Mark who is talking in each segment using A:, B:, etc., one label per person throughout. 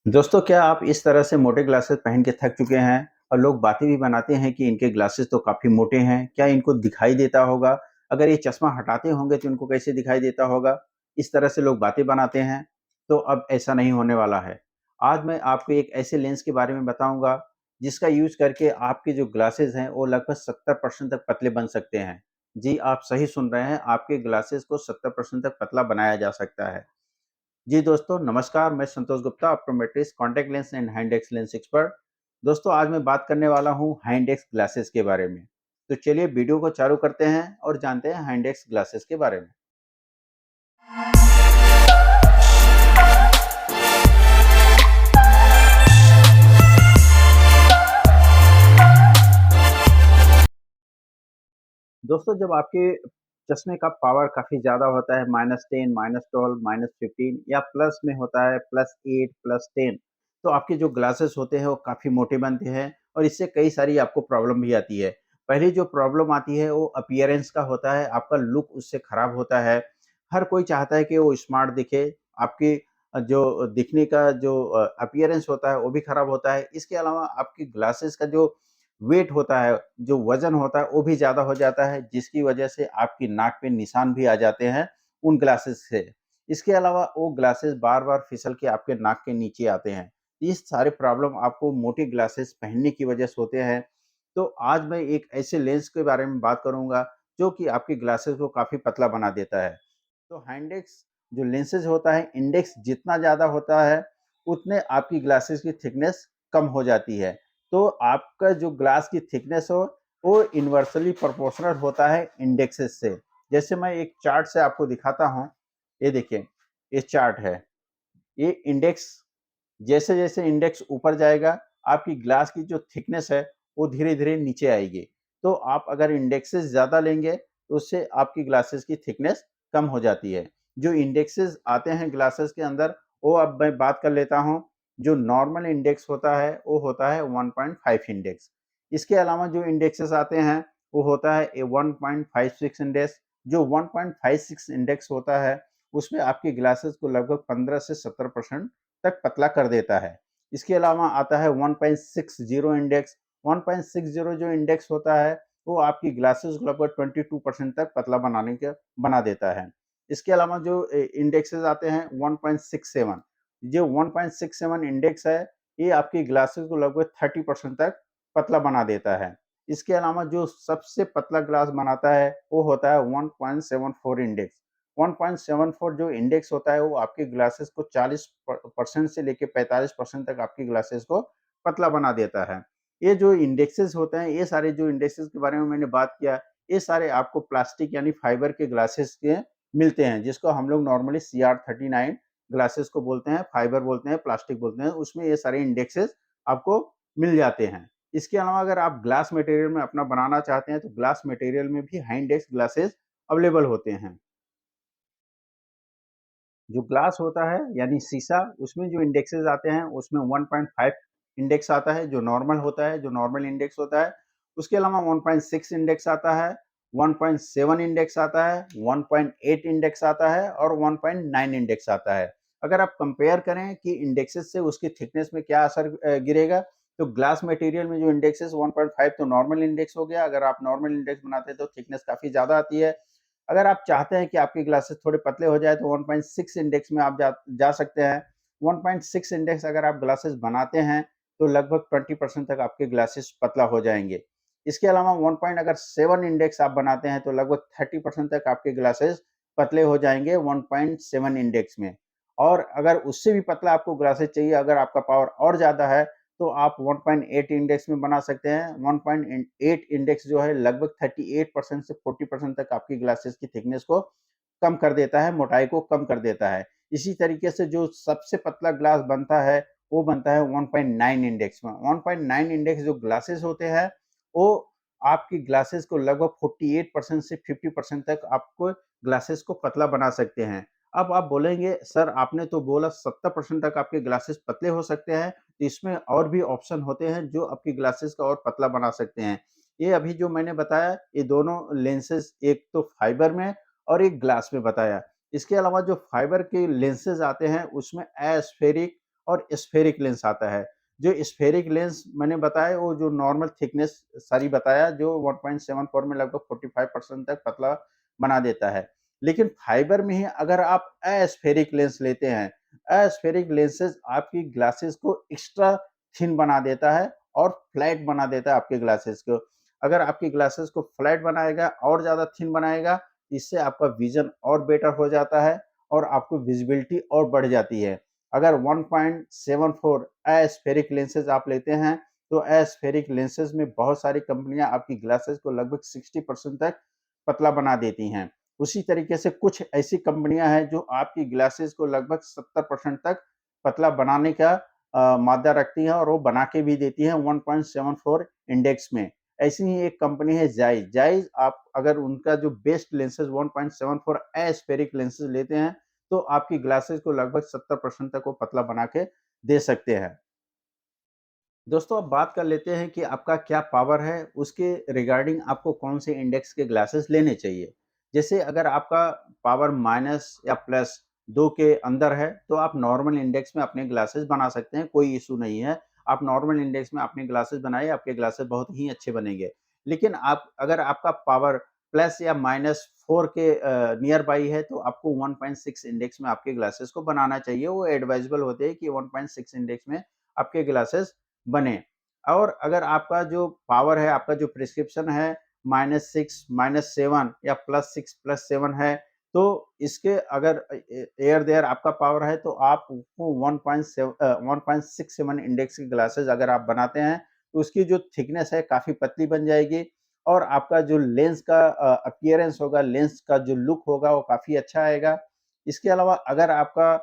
A: दोस्तों, क्या आप इस तरह से मोटे ग्लासेस पहन के थक चुके हैं और लोग बातें भी बनाते हैं कि इनके ग्लासेस तो काफ़ी मोटे हैं, क्या इनको दिखाई देता होगा? अगर ये चश्मा हटाते होंगे तो इनको कैसे दिखाई देता होगा? इस तरह से लोग बातें बनाते हैं, तो अब ऐसा नहीं होने वाला है। आज मैं आपको एक ऐसे लेंस के बारे में बताऊँगा, जिसका यूज़ करके आपके जो ग्लासेस हैं, वो लगभग 70% तक पतले बन सकते हैं। जी, आप सही सुन रहे हैं, आपके ग्लासेस को 70% तक पतला बनाया जा सकता है। जी दोस्तों, नमस्कार। मैं Santosh Gupta, optometrist, contact lens and high index lens expert. दोस्तों, आज मैं बात करने वाला हूँ हाइंडेक्स ग्लासेस के बारे में। तो चलिए वीडियो को चालू करते हैं और जानते हैं हाइंडेक्स ग्लासेस के बारे में। दोस्तों, जब आपके चश्मे का पावर काफ़ी ज़्यादा होता है, -10, -12, -15 या प्लस में होता है +8, +10, तो आपके जो ग्लासेस होते हैं वो काफ़ी मोटे बनते हैं और इससे कई सारी आपको प्रॉब्लम भी आती है। पहली जो प्रॉब्लम आती है वो अपीयरेंस का होता है, आपका लुक उससे खराब होता है। हर कोई चाहता है कि वो स्मार्ट दिखे, आपकी जो दिखने का जो अपीयरेंस होता है वो भी खराब होता है। इसके अलावा आपकी ग्लासेस का जो वेट होता है, जो वज़न होता है, वो भी ज़्यादा हो जाता है, जिसकी वजह से आपकी नाक पे निशान भी आ जाते हैं उन ग्लासेस से। इसके अलावा वो ग्लासेस बार-बार फिसल के आपके नाक के नीचे आते हैं। ये सारे प्रॉब्लम आपको मोटे ग्लासेस पहनने की वजह से होते हैं। तो आज मैं एक ऐसे लेंस के बारे में बात करूँगा, जो कि आपके ग्लासेस को काफ़ी पतला बना देता है। तो हाइंडेक्स जो लेंसेज़ होता है, इंडेक्स जितना ज़्यादा होता है, उतने आपकी ग्लासेस की थिकनेस कम हो जाती है। तो आपका जो ग्लास की थिकनेस हो, वो इन्वर्सली प्रोपोर्शनल होता है इंडेक्सेस से। जैसे मैं एक चार्ट से आपको दिखाता हूँ, ये देखिए, ये चार्ट है। ये इंडेक्स जैसे-जैसे इंडेक्स ऊपर जाएगा, आपकी ग्लास की जो थिकनेस है, वो धीरे-धीरे नीचे आएगी। तो आप अगर इंडेक्सेस ज़्यादा लेंगे, तो उससे आपकी ग्लासेस की थिकनेस कम हो जाती है। जो इंडेक्सेस आते हैं ग्लासेस के अंदर, वो अब मैं बात कर लेता हूँ। जो नॉर्मल इंडेक्स होता है, वो होता है 1.5 इंडेक्स। इसके अलावा जो इंडेक्सेस आते हैं, वो होता है 1.56 इंडेक्स। जो 1.56 इंडेक्स होता है, उसमें आपकी ग्लासेस को लगभग 15 से 17% तक पतला कर देता है। इसके अलावा आता है 1.60 इंडेक्स। 1.60 जो इंडेक्स होता है, वो आपकी ग्लासेस को लगभग 22% तक पतला बना देता है। इसके अलावा जो इंडेक्सेस आते हैं 1.67, जो 1.67 इंडेक्स है, ये आपकी ग्लासेस को लगभग 30% तक पतला बना देता है। इसके अलावा जो सबसे पतला ग्लास बनाता है, वो होता है 1.74 इंडेक्स। 1.74 जो इंडेक्स होता है, वो आपके ग्लासेस को 40% से लेके 45% तक आपकी ग्लासेस को पतला बना देता है। ये जो इंडेक्सेस होते हैं, ये सारे जो इंडेक्सेस के बारे में मैंने बात किया, ये सारे आपको प्लास्टिक यानी फाइबर के ग्लासेस के मिलते हैं, जिसको हम लोग नॉर्मली CR39 ग्लासेस को बोलते हैं, फाइबर बोलते हैं, प्लास्टिक बोलते हैं, उसमें ये सारे इंडेक्सेस आपको मिल जाते हैं। इसके अलावा अगर आप ग्लास मटेरियल में अपना बनाना चाहते हैं, तो ग्लास मटेरियल में भी हाई इंडेक्स ग्लासेस अवेलेबल होते हैं। जो ग्लास होता है यानी शीशा, उसमें जो इंडेक्सेस आते हैं, उसमें 1.5 इंडेक्स आता है जो नॉर्मल होता है, जो नॉर्मल इंडेक्स होता है। उसके अलावा 1.6 इंडेक्स आता है, 1.7 इंडेक्स आता है, 1.8 इंडेक्स आता है और 1.9 इंडेक्स आता है। अगर आप कंपेयर करें कि इंडेक्सेस से उसकी थिकनेस में क्या असर गिरेगा, तो ग्लास मटेरियल में जो इंडेक्सेस 1.5 तो नॉर्मल इंडेक्स हो गया। अगर आप नॉर्मल इंडेक्स बनाते हैं तो थिकनेस काफ़ी ज़्यादा आती है। अगर आप चाहते हैं कि आपके ग्लासेस थोड़े पतले हो जाए तो 1.6 इंडेक्स में आप जा सकते हैं। 1.6 इंडेक्स अगर आप ग्लासेस बनाते हैं तो लगभग 20% तक आपके ग्लासेस पतला हो जाएँगे। इसके अलावा 1 पॉइंट अगर 7 इंडेक्स आप बनाते हैं तो लगभग 30% तक आपके ग्लासेस पतले हो जाएँगे 1.7 इंडेक्स में। और अगर उससे भी पतला आपको ग्लासेस चाहिए, अगर आपका पावर और ज़्यादा है, तो आप 1.8 इंडेक्स में बना सकते हैं। 1.8 इंडेक्स जो है लगभग 38% से 40% तक आपकी ग्लासेस की थिकनेस को कम कर देता है, मोटाई को कम कर देता है। इसी तरीके से जो सबसे पतला ग्लास बनता है, वो बनता है 1.9 इंडेक्स में। 1.9 इंडेक्स जो ग्लासेस होते हैं, वो आपकी ग्लासेस को लगभग 48% से 50% तक आपको ग्लासेस को पतला बना सकते हैं। अब आप बोलेंगे, "सर, आपने तो बोला 70% तक आपके ग्लासेस पतले हो सकते हैं।" इसमें और भी ऑप्शन होते हैं जो आपकी ग्लासेस को और पतला बना सकते हैं। ये अभी जो मैंने बताया, ये दोनों लेंसेज़ एक तो फाइबर में और एक ग्लास में बताया। इसके अलावा जो फाइबर के लेंसेज़ आते हैं उसमें एस्फेरिक और स्फेरिक लेंस आता है। जो स्फेरिक लेंस मैंने बताया वो जो नॉर्मल थिकनेस सॉरी बताया जो 1.74 में लगभग 45% तक पतला बना देता है। लेकिन फाइबर में ही अगर आप एस्फेरिक लेंस लेते हैं, एस्फेरिक लेंसेज़ आपकी ग्लासेस को एक्स्ट्रा थिन बना देता है और फ्लैट बना देता है आपके ग्लासेस को। अगर आपकी ग्लासेस को फ्लैट बनाएगा और ज़्यादा थिन बनाएगा, इससे आपका विज़न और बेटर हो जाता है और आपको विज़िबिलिटी और बढ़ जाती है। अगर 1.74 एस्फेरिक लेंसेज़ आप लेते हैं, तो एस्फेरिक लेंसेज़ में बहुत सारी कंपनियाँ आपकी ग्लासेस को लगभग 60% तक पतला बना देती हैं। उसी तरीके से कुछ ऐसी कंपनियाँ हैं जो आपकी ग्लासेस को लगभग 70% तक पतला बनाने का मादा रखती हैं और वो बना के भी देती हैं 1.74 इंडेक्स में। ऐसी ही एक कंपनी है ज़ाइस, ज़ाइस आप अगर उनका जो बेस्ट लेंसेज़ 1.74 एस्फेरिक लेंसेज़ लेते हैं, तो आपकी ग्लासेस को लगभग 70% तक वो पतला बना के दे सकते हैं। दोस्तों अब बात कर लेते हैं कि आपका क्या पावर है, उसके रिगार्डिंग आपको कौन से इंडेक्स के ग्लासेस लेने चाहिए। जैसे अगर आपका पावर माइनस या प्लस 2 के अंदर है, तो आप नॉर्मल इंडेक्स में अपने ग्लासेस बना सकते हैं, कोई इश्यू नहीं है। आप नॉर्मल इंडेक्स में अपने ग्लासेस बनाइए, आपके ग्लासेस बहुत ही अच्छे बनेंगे। लेकिन आप अगर आपका पावर प्लस या माइनस 4 के नियर बाई है, तो आपको 1.6 इंडेक्स में आपके ग्लासेस को बनाना चाहिए। वो एडवाइजेबल होते हैं कि 1.6 इंडेक्स में आपके ग्लासेस बने। और अगर आपका जो पावर है, आपका जो प्रिस्क्रिप्शन है -6, -7 या +6, +7 है, तो इसके अगर एयर देयर आपका पावर है तो आपको 1.67 इंडेक्स के ग्लासेस अगर आप बनाते हैं, तो उसकी जो थिकनेस है काफ़ी पतली बन जाएगी और आपका जो लेंस का अपीयरेंस होगा, लेंस का जो लुक होगा वो काफ़ी अच्छा आएगा। इसके अलावा अगर आपका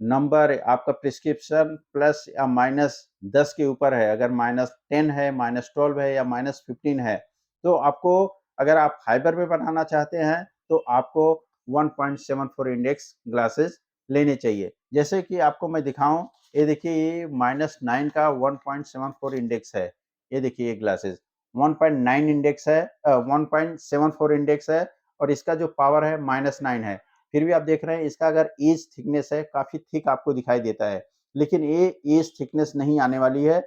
A: नंबर आपका प्रिस्क्रिप्शन प्लस या माइनस 10 के ऊपर है, अगर -10 है, -12 है या -15 है, तो आपको अगर आप फाइबर में बनाना चाहते हैं, तो आपको 1.74 इंडेक्स ग्लासेस लेने चाहिए। जैसे कि आपको मैं दिखाऊँ, ये देखिए ये -9 का 1.74 इंडेक्स है। ये देखिए ये ग्लासेस 1.9 इंडेक्स है 1.74 इंडेक्स है और इसका जो पावर है -9 है। फिर भी आप देख रहे हैं इसका अगर एज थिकनेस है काफ़ी थिक आपको दिखाई देता है। लेकिन ये एज थिकनेस नहीं आने वाली है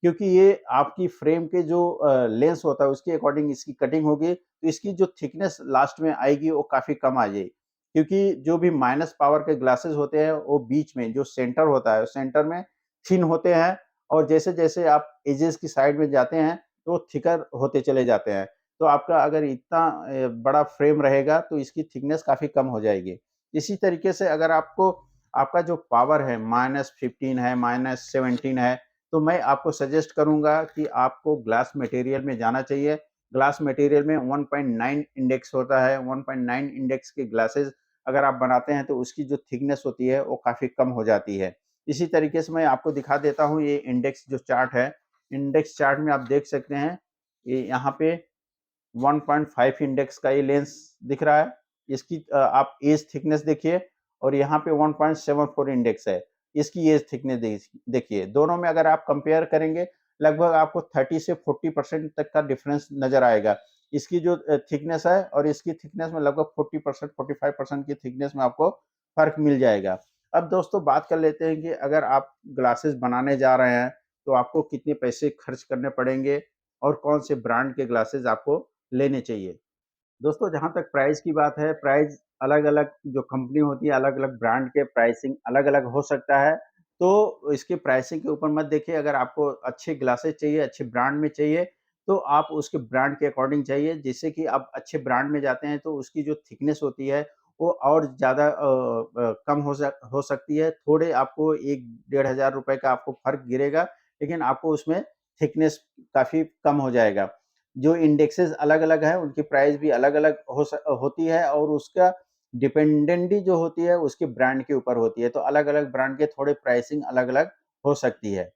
A: क्योंकि ये आपकी फ्रेम के जो लेंस होता है उसके अकॉर्डिंग इसकी कटिंग होगी, तो इसकी जो थिकनेस लास्ट में आएगी वो काफ़ी कम आ जाएगी। क्योंकि जो भी माइनस पावर के ग्लासेस होते हैं वो बीच में जो सेंटर होता है, सेंटर में थिन होते हैं और जैसे-जैसे आप एजेस की साइड में जाते हैं, तो वो थिकर होते चले जाते हैं। तो आपका अगर इतना बड़ा फ्रेम रहेगा तो इसकी थिकनेस काफ़ी कम हो जाएगी। इसी तरीके से अगर आपको आपका जो पावर है -15 है, -17 है, तो मैं आपको सजेस्ट करूँगा कि आपको ग्लास मटेरियल में जाना चाहिए। ग्लास मटेरियल में 1.9 इंडेक्स होता है, 1.9 इंडेक्स के ग्लासेस अगर आप बनाते हैं तो उसकी जो थिकनेस होती है वो काफ़ी कम हो जाती है। इसी तरीके से मैं आपको दिखा देता हूँ ये इंडेक्स जो चार्ट है, इंडेक्स चार्ट में आप देख सकते हैं, ये यहाँ पे 1.5 इंडेक्स का ये लेंस दिख रहा है। इसकी आप एज थिकनेस देखिए और यहाँ पे 1.74 इंडेक्स है। इसकी एज थिकनेस देखिए। दोनों में अगर आप कंपेयर करेंगे लगभग आपको 30 से 40% तक का डिफरेंस नज़र आएगा। इसकी जो थिकनेस है और इसकी थिकनेस में लगभग 40% 45% की थिकनेस में आपको फ़र्क मिल जाएगा। अब दोस्तों बात कर लेते हैं कि अगर आप ग्लासेस बनाने जा रहे हैं, तो आपको कितने पैसे खर्च करने पड़ेंगे और कौन से ब्रांड के ग्लासेस आपको लेने चाहिए। दोस्तों जहाँ तक प्राइस की बात है, प्राइस अलग-अलग जो कंपनी होती है, अलग-अलग ब्रांड के प्राइसिंग अलग-अलग हो सकता है। तो इसके प्राइसिंग के ऊपर मत देखिए, अगर आपको अच्छे ग्लासेस चाहिए, अच्छे ब्रांड में चाहिए, तो आप उसके ब्रांड के अकॉर्डिंग चाहिए। जिससे कि आप अच्छे ब्रांड में जाते हैं, तो उसकी जो थिकनेस होती है, वो और ज़्यादा कम हो सकती है। थोड़े आपको 1 डेढ़ हज़ार रुपए का आपको फ़र्क गिरेगा, लेकिन आपको उसमें थिकनेस काफ़ी कम हो जाएगा। जो इंडेक्सेस अलग-अलग हैं, उनकी प्राइस भी अलग-अलग होती है और उसका डिपेंडेंटी जो होती है, उसके ब्रांड के ऊपर होती है। तो अलग-अलग ब्रांड के थोड़े प्राइसिंग अलग-अलग हो सकती है।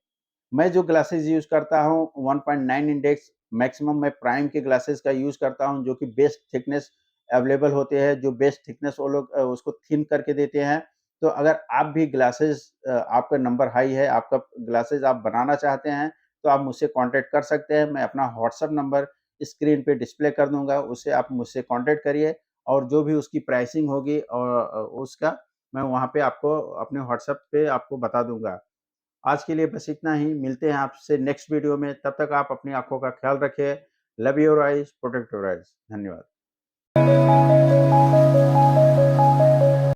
A: मैं जो ग्लासेस यूज़ करता हूँ 1.9 इंडेक्स मैक्सिमम मैं प्राइम के ग्लासेस का यूज़ करता हूँ जो कि बेस्ट थिकनेस अवेलेबल होते हैं, जो बेस्ट थिकनेस वो लोग उसको थिन करके देते हैं। तो अगर आप भी ग्लासेस आपका नंबर हाई है, आपका ग्लासेस आप बनाना चाहते हैं, तो आप मुझसे कॉन्टैक्ट कर सकते हैं। मैं अपना व्हाट्सएप नंबर स्क्रीन पे डिस्प्ले कर दूँगा, उससे आप मुझसे कॉन्टैक्ट करिए और जो भी उसकी प्राइसिंग होगी और उसका मैं वहाँ पे आपको अपने व्हाट्सएप पे आपको बता दूँगा। आज के लिए बस इतना ही, मिलते हैं आपसे नेक्स्ट वीडियो में, तब तक आप अपनी आँखों का ख्याल रखें। Love your eyes, protect your eyes. धन्यवाद।